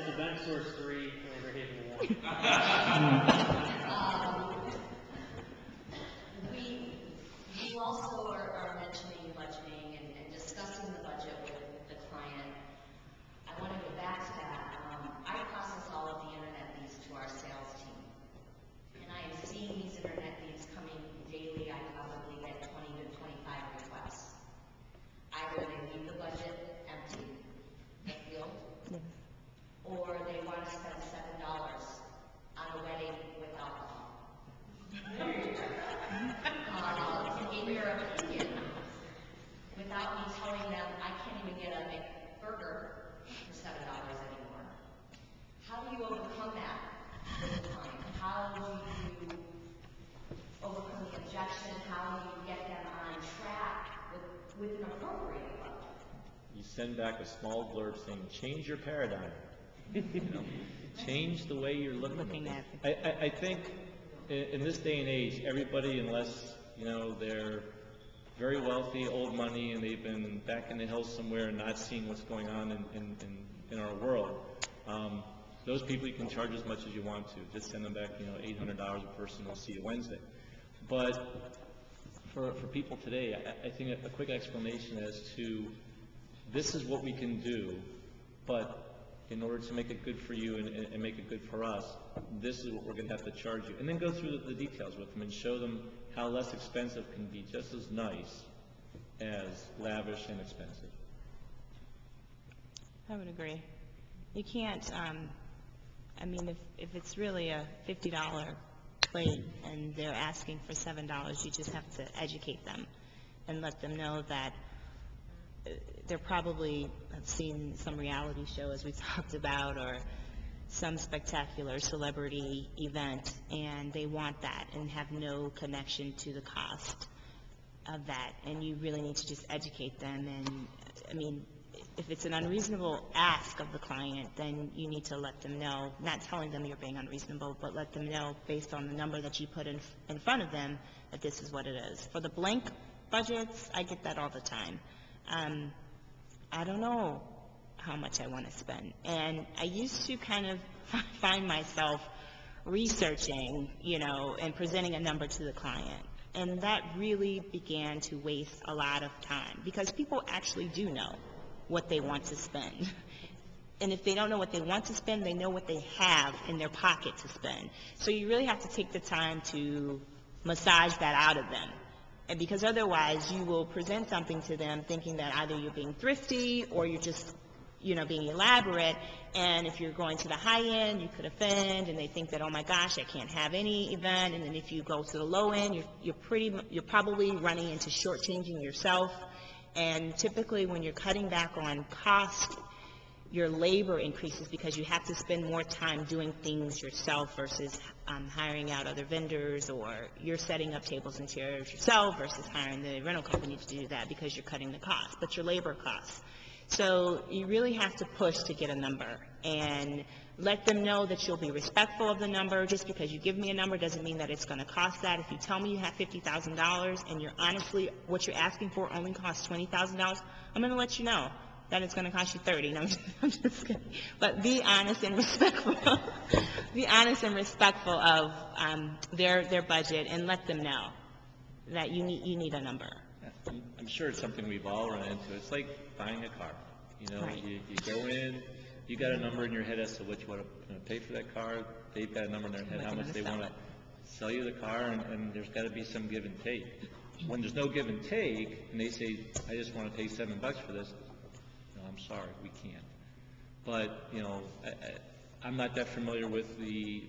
it's event source 3, Lander Haven 1. You also are mentioning budgeting and discussing the budget with the client. I want to go back to that. I process all of the internet leads to our sales team. And I am seeing these internet leads coming daily. I probably get 20 to 25 requests. Either they leave the budget empty, the field, or they want to spend $7 on a wedding with alcohol. In your opinion, without me telling them I can't even get a McBurger for $7 anymore, how do you overcome that with the client? How do you overcome the objection? How do you get them on track with an appropriate budget? You send back a small blurb saying, change your paradigm. Change the way you're looking at it. I think in this day and age, everybody, unless they're very wealthy, old money, and they've been back in the hills somewhere and not seeing what's going on in our world, those people you can charge as much as you want to. Just send them back, $800 a person. We'll see you Wednesday. But for people today, I think a quick explanation as to this is what we can do, but in order to make it good for you and make it good for us, this is what we're going to have to charge you. And then go through the details with them and show them how less expensive can be just as nice as lavish and expensive. I would agree. You can't, I mean, if it's really a $50 plate and they're asking for $7, you just have to educate them and let them know that they're probably have seen some reality show, as we talked about, or some spectacular celebrity event, and they want that and have no connection to the cost of that. And you really need to just educate them. And I mean, if it's an unreasonable ask of the client, then you need to let them know, not telling them you're being unreasonable, but let them know based on the number that you put in front of them that this is what it is. For the blank budgets, I get that all the time. I don't know how much I want to spend. And I used to kind of find myself researching, and presenting a number to the client. And that really began to waste a lot of time because people actually do know what they want to spend. And if they don't know what they want to spend, they know what they have in their pocket to spend. So you really have to take the time to massage that out of them. And because otherwise you will present something to them thinking that either you're being thrifty or you're just, being elaborate. And if you're going to the high end, you could offend, and they think that, oh my gosh, I can't have any event. And then if you go to the low end, you're probably running into shortchanging yourself. And typically when you're cutting back on cost, your labor increases because you have to spend more time doing things yourself versus hiring out other vendors, or you're setting up tables and chairs yourself versus hiring the rental company to do that because you're cutting the cost, but your labor costs. So you really have to push to get a number and let them know that you'll be respectful of the number. Just because you give me a number doesn't mean that it's going to cost that. If you tell me you have $50,000 and you're honestly, what you're asking for only costs $20,000, I'm going to let you know that it's going to cost you $30,000. No, I'm just kidding. But be honest and respectful. Be honest and respectful of their budget, and let them know that you need a number. I'm sure it's something we've all run into. It's like buying a car. Right. You go in, you got a number in your head as to what you want to pay for that car. They've got a number in their head how much they want to sell you the car, and there's got to be some give and take. When there's no give and take, and they say, I just want to pay $7 for this, no, I'm sorry, we can't. But I'm not that familiar with the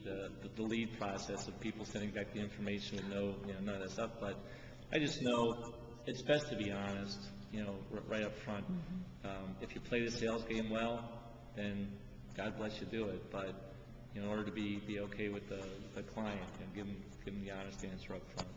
lead process of people sending back the information with none of that stuff. But I just know it's best to be honest, right up front. If you play the sales game well, then God bless you, do it. But in order to be okay with the client, give them the honest answer up front.